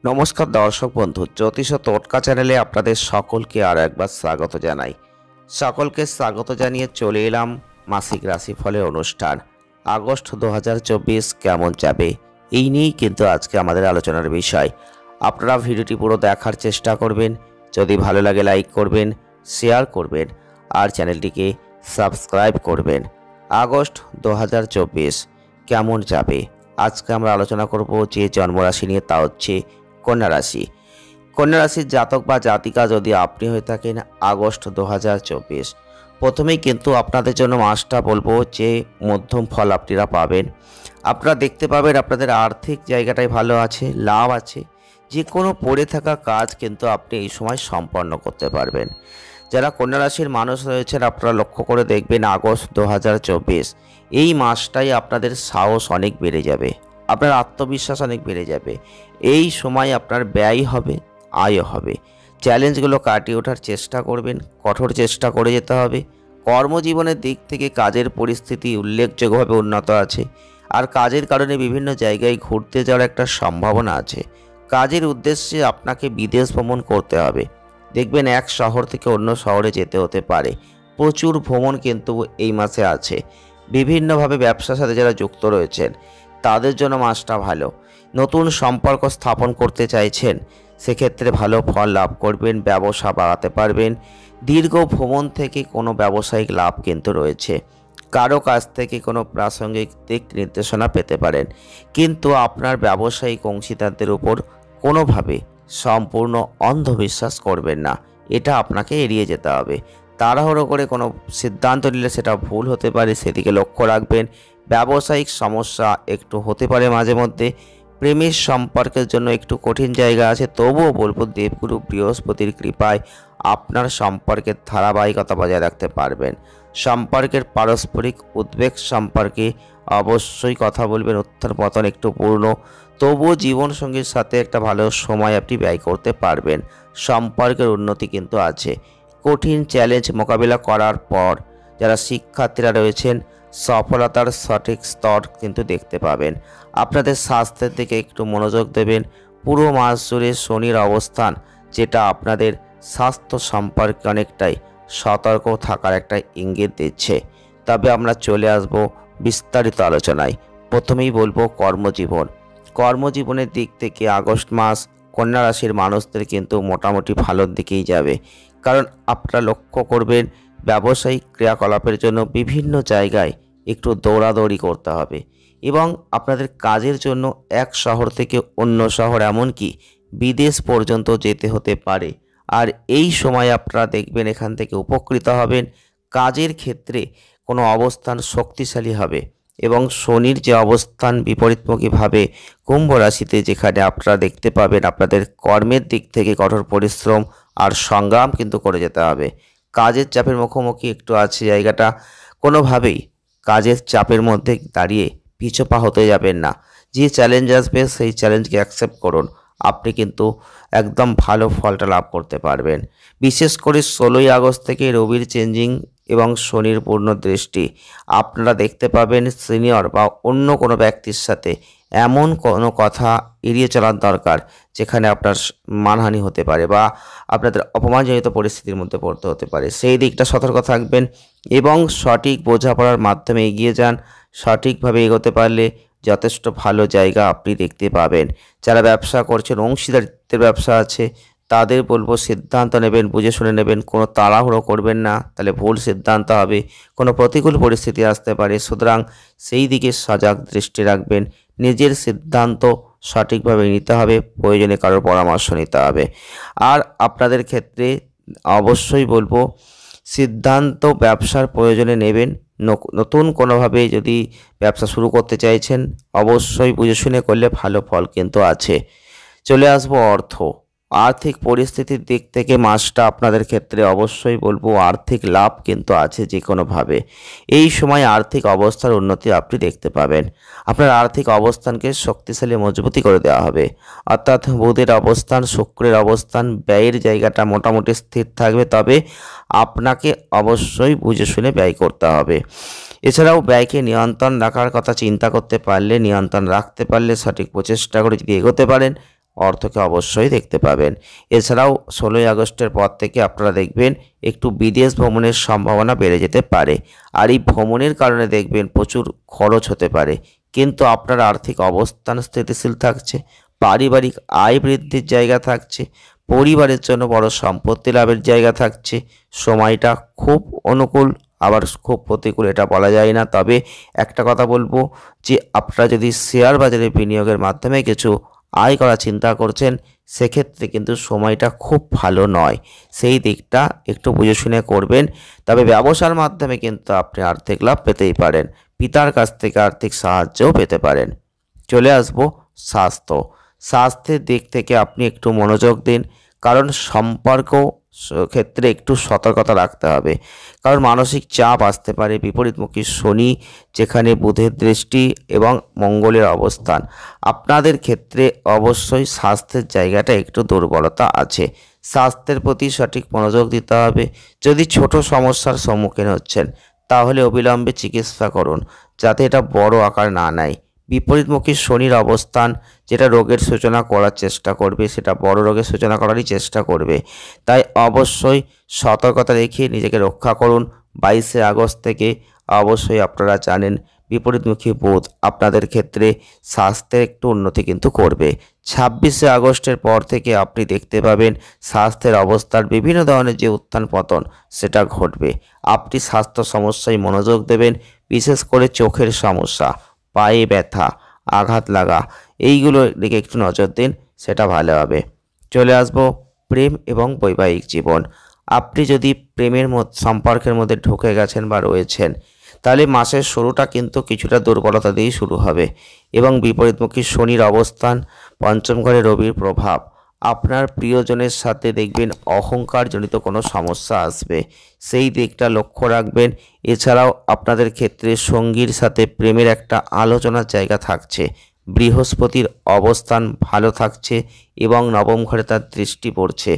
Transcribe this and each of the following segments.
নমস্কার দর্শক বন্ধু, জ্যোতিষ ও টোটকা চ্যানেলে আপনাদের সকলকে আর একবার স্বাগত জানাই। সকলকে স্বাগত জানিয়ে চলে এলাম মাসিক রাশিফলের অনুষ্ঠান। আগস্ট 2024 কেমন যাবে এই নিয়েই কিন্তু আজকে আমাদের আলোচনার বিষয়। আপনারা ভিডিওটি পুরো দেখার চেষ্টা করবেন। যদি ভালো লাগে লাইক করবেন, শেয়ার করবেন আর চ্যানেলটিকে সাবস্ক্রাইব করবেন। আগস্ট 2024 কেমন যাবে আজকে আমরা আলোচনা করব যে জন্মরাশি নিয়ে, তা হচ্ছে কন্যা রাশি। কন্যা রাশির জাতক বা জাতিকা যদি আপনি হয়ে থাকেন, আগস্ট 2024 প্রথমেই কিন্তু আপনাদের জন্য মাসটা বলবো যে মধ্যম ফল আপনারা পাবেন। আপনারা দেখতে পাবেন আপনাদের আর্থিক জায়গাটাই ভালো আছে, লাভ আছে। যে কোনো পড়ে থাকা কাজ কিন্তু আপনি এই সময় সম্পন্ন করতে পারবেন। যারা কন্যা রাশির মানুষ রয়েছেন, আপনারা লক্ষ্য করে দেখবেন আগস্ট 2024 এই মাসটাই আপনাদের সাহস অনেক বেড়ে যাবে, আপনার আত্মবিশ্বাস অনেক বেড়ে যাবে। এই সময় আপনার ব্যয় হবে, আয় হবে। চ্যালেঞ্জগুলো কাটিয়ে ওঠার চেষ্টা করবেন, কঠোর চেষ্টা করে যেতে হবে। কর্মজীবনের দিক থেকে কাজের পরিস্থিতি উল্লেখযোগ্যভাবে উন্নত আছে। আর কাজের কারণে বিভিন্ন জায়গায় ঘুরতে যাওয়ার একটা সম্ভাবনা আছে। কাজের উদ্দেশ্যে আপনাকে বিদেশ ভ্রমণ করতে হবে। দেখবেন এক শহর থেকে অন্য শহরে যেতে হতে পারে। প্রচুর ভ্রমণ কিন্তু এই মাসে আছে। বিভিন্নভাবে ব্যবসার সাথে যারা যুক্ত রয়েছেন তাদের জন্য মাসটা ভালো। নতুন সম্পর্ক স্থাপন করতে চাইছেন, সেক্ষেত্রে ভালো ফল লাভ করবেন, ব্যবসা বাড়াতে পারবেন। দীর্ঘ ভ্রমণ থেকে কোনো ব্যবসায়িক লাভ কিন্তু রয়েছে। কারো কাছ থেকে কোনো প্রাসঙ্গিক দিক নির্দেশনা পেতে পারেন, কিন্তু আপনার ব্যবসায়িক অংশীদারদের উপর কোনোভাবে সম্পূর্ণ অন্ধবিশ্বাস করবেন না। এটা আপনাকে এড়িয়ে যেতে হবে। তাড়াহুড়ো করে কোনো সিদ্ধান্ত নিলে সেটা ভুল হতে পারে, সেদিকে লক্ষ্য রাখবেন। ব্যবসায়িক সমস্যা একটু হতে পারে মাঝে মধ্যে। প্রেমের সম্পর্কের জন্য একটু কঠিন জায়গা আছে, তবুও বলবো দেবগুরু বৃহস্পতির কৃপায় আপনার সম্পর্কের ধারাবাহিকতা বজায় রাখতে পারবেন। সম্পর্কের পারস্পরিক উদ্বেগ সম্পর্কে অবশ্যই কথা বলবেন। উত্থান পতন একটু পূর্ণ, তবুও জীবনসঙ্গীর সাথে একটা ভালো সময় আপনি ব্যয় করতে পারবেন। সম্পর্কের উন্নতি কিন্তু আছে। কঠিন চ্যালেঞ্জ মোকাবিলা করার পর যারা শিক্ষার্থীরা রয়েছেন, সফলতার সঠিক স্তর কিন্তু দেখতে পাবেন। আপনাদের স্বাস্থ্যের দিকে একটু মনোযোগ দেবেন। পুরো মাস জুড়ে শনির অবস্থান, যেটা আপনাদের স্বাস্থ্য সম্পর্কে অনেকটাই সতর্ক থাকার একটা ইঙ্গিত দিচ্ছে। তবে আমরা চলে আসব বিস্তারিত আলোচনায়। প্রথমেই বলবো কর্মজীবন। কর্মজীবনের দিক থেকে আগস্ট মাস কন্যা রাশির মানুষদের কিন্তু মোটামুটি ভালোর দিকেই যাবে। কারণ আপনারা লক্ষ্য করবেন ব্যবসায়িক ক্রিয়াকলাপের জন্য বিভিন্ন জায়গায় একটু দৌড়াদৌড়ি করতে হবে, এবং আপনাদের কাজের জন্য এক শহর থেকে অন্য শহর, এমনকি বিদেশ পর্যন্ত যেতে হতে পারে। আর এই সময় আপনারা দেখবেন এখান থেকে উপকৃত হবেন। কাজের ক্ষেত্রে কোনো অবস্থান শক্তিশালী হবে, এবং শনির যে অবস্থান বিপরীতমুখীভাবে কুম্ভ রাশিতে, যেখানে আপনারা দেখতে পাবেন আপনাদের কর্মের দিক থেকে কঠোর পরিশ্রম আর সংগ্রাম কিন্তু করে যেতে হবে। কাজের চাপের মুখোমুখি একটু আছে জায়গাটা, কোনোভাবেই কাজের চাপের মধ্যে দাঁড়িয়ে পিছপা হতে যাবেন না। যে চ্যালেঞ্জ আসবে সেই চ্যালেঞ্জকে অ্যাকসেপ্ট করুন, আপনি কিন্তু একদম ভালো ফলটা লাভ করতে পারবেন। বিশেষ করে 16ই আগস্ট থেকে রবির চেঞ্জিং এবং শনির পূর্ণ দৃষ্টি, আপনারা দেখতে পাবেন সিনিয়র বা অন্য কোনো ব্যক্তির সাথে এমন কোনো কথা এড়িয়ে চলার দরকার যেখানে আপনার মানহানি হতে পারে বা আপনাদের অপমানজনিত পরিস্থিতির মধ্যে পড়তে হতে পারে। সেই দিকটা সতর্ক থাকবেন এবং সঠিক বোঝাপড়ার মাধ্যমে এগিয়ে যান। সঠিকভাবে এগোতে পারলে যথেষ্ট ভালো জায়গা আপনি দেখতে পাবেন। যারা ব্যবসা করছেন, অংশীদারিত্বের ব্যবসা আছে, তাদের বলবো সিদ্ধান্ত নেবেন, বুঝে শুনে নেবেন। কোনো তাড়াহুড়ো করবেন না, তাহলে ভুল সিদ্ধান্ত হবে, কোনো প্রতিকূল পরিস্থিতি আসতে পারে। সুতরাং সেই দিকে সজাগ দৃষ্টি রাখবেন। নিজের সিদ্ধান্ত সঠিকভাবে নিতে হবে, প্রয়োজনে কারোর পরামর্শ নিতে হবে। আর আপনাদের ক্ষেত্রে অবশ্যই বলবো সিদ্ধান্ত ব্যবসার প্রয়োজনে নেবেন। নতুন কোনোভাবে যদি ব্যবসা শুরু করতে চাইছেন, অবশ্যই বুঝে শুনে করলে ভালো ফল কিন্তু আছে। চলে আসবো অর্থ। আর্থিক পরিস্থিতির দিক থেকে মাসটা আপনাদের ক্ষেত্রে অবশ্যই বলবো আর্থিক লাভ কিন্তু আছে যে কোনোভাবে। এই সময় আর্থিক অবস্থার উন্নতি আপনি দেখতে পাবেন। আপনার আর্থিক অবস্থানকে শক্তিশালী মজবুতি করে দেওয়া হবে। অর্থাৎ বুধের অবস্থান, শুক্রের অবস্থান, ব্যয়ের জায়গাটা মোটামুটি স্থির থাকবে। তবে আপনাকে অবশ্যই বুঝে শুনে ব্যয় করতে হবে। এছাড়াও ব্যয়কে নিয়ন্ত্রণ রাখার কথা চিন্তা করতে পারলে, নিয়ন্ত্রণ রাখতে পারলে, সঠিক প্রচেষ্টা করে যদি এগোতে পারেন, অর্থকে অবশ্যই দেখতে পাবেন। এছাড়াও 16ই আগস্টের পর থেকে আপনারা দেখবেন একটু বিদেশ ভ্রমণের সম্ভাবনা বেড়ে যেতে পারে। আর এই ভ্রমণের কারণে দেখবেন প্রচুর খরচ হতে পারে, কিন্তু আপনার আর্থিক অবস্থান স্থিতিশীল থাকছে, পারিবারিক আয় বৃদ্ধির জায়গা থাকছে, পরিবারের জন্য বড় সম্পত্তি লাভের জায়গা থাকছে। সময়টা খুব অনুকূল, আবার খুব প্রতিকূল এটা বলা যায় না। তবে একটা কথা বলবো যে আপনারা যদি শেয়ার বাজারে বিনিয়োগের মাধ্যমে কিছু আয় করার চিন্তা করছেন, সেক্ষেত্রে কিন্তু সময়টা খুব ভালো নয়। সেই দিকটা একটু বুঝে শুনে করবেন। তবে ব্যবসার মাধ্যমে কিন্তু আপনি আর্থিক লাভ পেতেই পারেন, পিতার কাছ থেকে আর্থিক সাহায্যও পেতে পারেন। চলে আসবো স্বাস্থ্যের দিক থেকে আপনি একটু মনোযোগ দিন, কারণ সম্পর্ক ক্ষেত্রে একটু সতর্কতা রাখতে হবে, কারণ মানসিক চাপ আসতে পারে। বিপরীতমুখী শনি, যেখানে বুধের দৃষ্টি এবং মঙ্গলের অবস্থান, আপনাদের ক্ষেত্রে অবশ্যই স্বাস্থ্যের জায়গাটা একটু দুর্বলতা আছে। স্বাস্থ্যের প্রতি সঠিক মনোযোগ দিতে হবে। যদি ছোট সমস্যার সম্মুখীন হচ্ছেন, তাহলে অবিলম্বে চিকিৎসা করুন, যাতে এটা বড় আকার না নেয়। বিপরীতমুখী শনির অবস্থান, যেটা রোগের সূচনা করার চেষ্টা করবে, সেটা বড় রোগের সূচনা করারই চেষ্টা করবে। তাই অবশ্যই সতর্কতা রেখে নিজেকে রক্ষা করুন। 22শে আগস্ট থেকে অবশ্যই আপনারা জানেন বিপরীতমুখী বুধ আপনাদের ক্ষেত্রে স্বাস্থ্যের একটু উন্নতি কিন্তু করবে। 26শে আগস্টের পর থেকে আপনি দেখতে পাবেন স্বাস্থ্যের অবস্থার বিভিন্ন ধরনের যে উত্থান পতন সেটা ঘটবে। আপনি স্বাস্থ্য সমস্যায় মনোযোগ দেবেন, বিশেষ করে চোখের সমস্যা, পায়ে ব্যথা, আঘাত লাগা, এইগুলোর দিকে একটু নজর দিন, সেটা ভালো হবে। চলে আসবো প্রেম এবং বৈবাহিক জীবন। আপনি যদি প্রেমের সম্পর্কের মধ্যে ঢুকে গেছেন বা রয়েছেন, তাহলে মাসের শুরুটা কিন্তু কিছুটা দুর্বলতা দিয়েই শুরু হবে। এবং বিপরীতমুখী শনির অবস্থান, পঞ্চম ঘরে রবির প্রভাব, আপনার প্রিয়জনের সাথে দেখবেন অহংকারজনিত কোনো সমস্যা আসবে, সেই দিকটা লক্ষ্য রাখবেন। এছাড়াও আপনাদের ক্ষেত্রে সঙ্গীর সাথে প্রেমের একটা আলোচনার জায়গা থাকছে। বৃহস্পতির অবস্থান ভালো থাকছে এবং নবম ঘরে তার দৃষ্টি পড়ছে।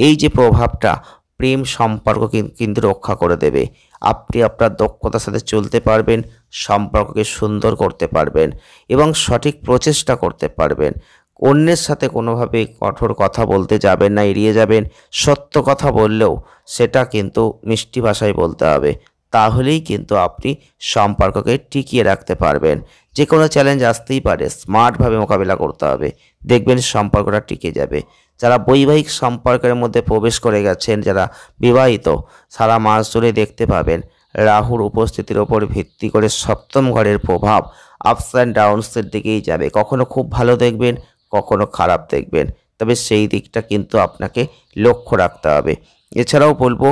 এই যে প্রভাবটা প্রেম সম্পর্ক কিন্তু রক্ষা করে দেবে। আপনি আপনার দক্ষতার সাথে চলতে পারবেন, সম্পর্ককে সুন্দর করতে পারবেন এবং সঠিক প্রচেষ্টা করতে পারবেন। অন্যের সাথে কোনোভাবে কঠোর কথা বলতে যাবেন না, এড়িয়ে যাবেন। সত্য কথা বললেও সেটা কিন্তু মিষ্টি ভাষায় বলতে হবে, তাহলেই কিন্তু আপনি সম্পর্ককে টিকিয়ে রাখতে পারবেন। যে কোনো চ্যালেঞ্জ আসতেই পারে, স্মার্টভাবে মোকাবিলা করতে হবে, দেখবেন সম্পর্কটা টিকে যাবে। যারা বৈবাহিক সম্পর্কের মধ্যে প্রবেশ করে গেছেন, যারা বিবাহিত, সারা মাস জুড়ে দেখতে পাবেন রাহুর উপস্থিতির ওপর ভিত্তি করে সপ্তম ঘরের প্রভাব আপস অ্যান্ড ডাউনসের দিকেই যাবে। কখনো খুব ভালো দেখবেন, কখনো খারাপ দেখবেন, তবে সেই দিকটা কিন্তু আপনাকে লক্ষ্য রাখতে হবে। এছাড়াও বলবো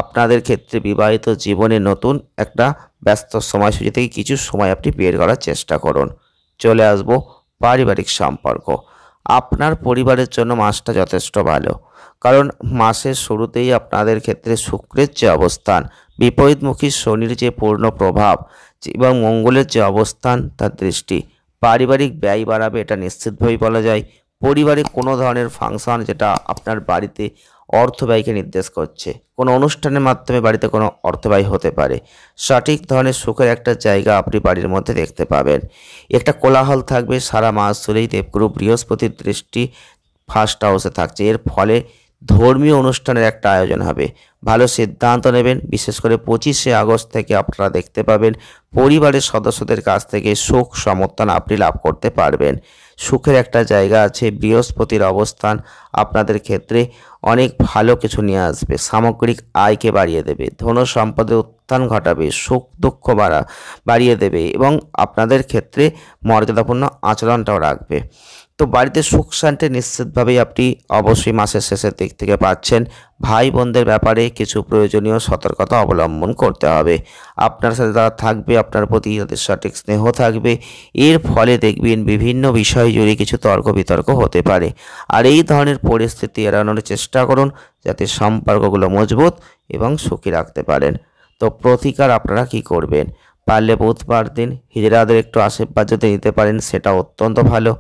আপনাদের ক্ষেত্রে বিবাহিত জীবনে নতুন একটা ব্যস্ত সময়সূচি থেকে কিছু সময় আপনি বের করার চেষ্টা করুন। চলে আসবো পারিবারিক সম্পর্ক। আপনার পরিবারের জন্য মাসটা যথেষ্ট ভালো, কারণ মাসের শুরুতেই আপনাদের ক্ষেত্রে শুক্রের যে অবস্থান, বিপরীতমুখী শনির যে পূর্ণ প্রভাব এবং মঙ্গলের যে অবস্থান, তার দৃষ্টি পারিবারিক ব্যয় বাড়াবে, এটা নিশ্চিতভাবেই বলা যায়। পরিবারে কোনো ধরনের ফাংশন যেটা আপনার বাড়িতে অর্থ ব্যয়কে নির্দেশ করছে, কোনো অনুষ্ঠানের মাধ্যমে বাড়িতে কোনো অর্থ ব্যয় হতে পারে। সঠিক ধরনের সুখের একটা জায়গা আপনি বাড়ির মধ্যে দেখতে পাবেন। একটা কোলাহল থাকবে সারা মাস জুড়েই। দেবগুরু বৃহস্পতির দৃষ্টি ফার্স্ট হাউসে থাকছে, এর ফলে ধর্মীয় অনুষ্ঠানের একটা আয়োজন হবে। ভালো সিদ্ধান্ত নেবেন। বিশেষ করে 25শে আগস্ট থেকে আপনারা দেখতে পাবেন পরিবারের সদস্যদের কাছ থেকে সুখ সমর্থন আপনি লাভ করতে পারবেন। সুখের একটা জায়গা আছে। বৃহস্পতির অবস্থান আপনাদের ক্ষেত্রে অনেক ভালো কিছু নিয়ে আসবে, সামগ্রিক আয়কে বাড়িয়ে দেবে, ধন সম্পদের উত্থান ঘটাবে, সুখ দুঃখ বাড়িয়ে দেবে এবং আপনাদের ক্ষেত্রে মর্যাদাপূর্ণ আচরণটাও রাখবে। তো বাড়িতে সুখ শান্তি নিশ্চিতভাবেই আপনি অবশ্যই মাসের শেষের দিক থেকে পাচ্ছেন। ভাই বোনদের ব্যাপারে কিছু প্রয়োজনীয় সতর্কতা অবলম্বন করতে হবে। আপনার সাথে যারা থাকবে, আপনার প্রতি তাদের সঠিক স্নেহ থাকবে। এর ফলে দেখবেন বিভিন্ন বিষয় জুড়ে কিছু তর্ক বিতর্ক হতে পারে। আর এই ধরনের পরিস্থিতি এড়ানোর চেষ্টা করুন, যাতে সম্পর্কগুলো মজবুত এবং সুখী রাখতে পারেন। তো প্রতিকার আপনারা কি করবেন? পারলে বুধবার দিন হিজড়াদের একটু আশীর্বাদ যদি নিতে পারেন, সেটা অত্যন্ত ভালো।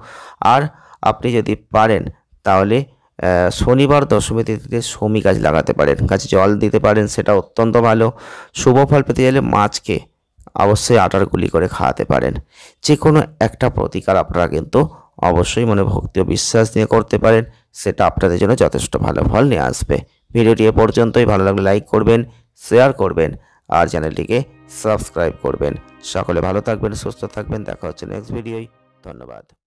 আর আপনি যদি পারেন তাহলে শনিবার দশমী তিথিতে শমী গাছ লাগাতে পারেন, গাছে জল দিতে পারেন, সেটা অত্যন্ত ভালো। শুভ ফল পেতে গেলে মাছকে অবশ্যই আটার গুলি করে খাওয়াতে পারেন। যে কোনো একটা প্রতিকার আপনারা কিন্তু অবশ্যই মনে ভক্তি ও বিশ্বাস নিয়ে করতে পারেন, সেটা আপনাদের জন্য যথেষ্ট ভালো ফল নিয়ে আসবে। ভিডিওটি এ পর্যন্তই। ভালো লাগলে লাইক করবেন, শেয়ার করবেন আর চ্যানেলটিকে সাবস্ক্রাইব করবেন। সকলে ভালো থাকবেন, সুস্থ থাকবেন। দেখা হচ্ছে নেক্সট ভিডিওয়। ধন্যবাদ।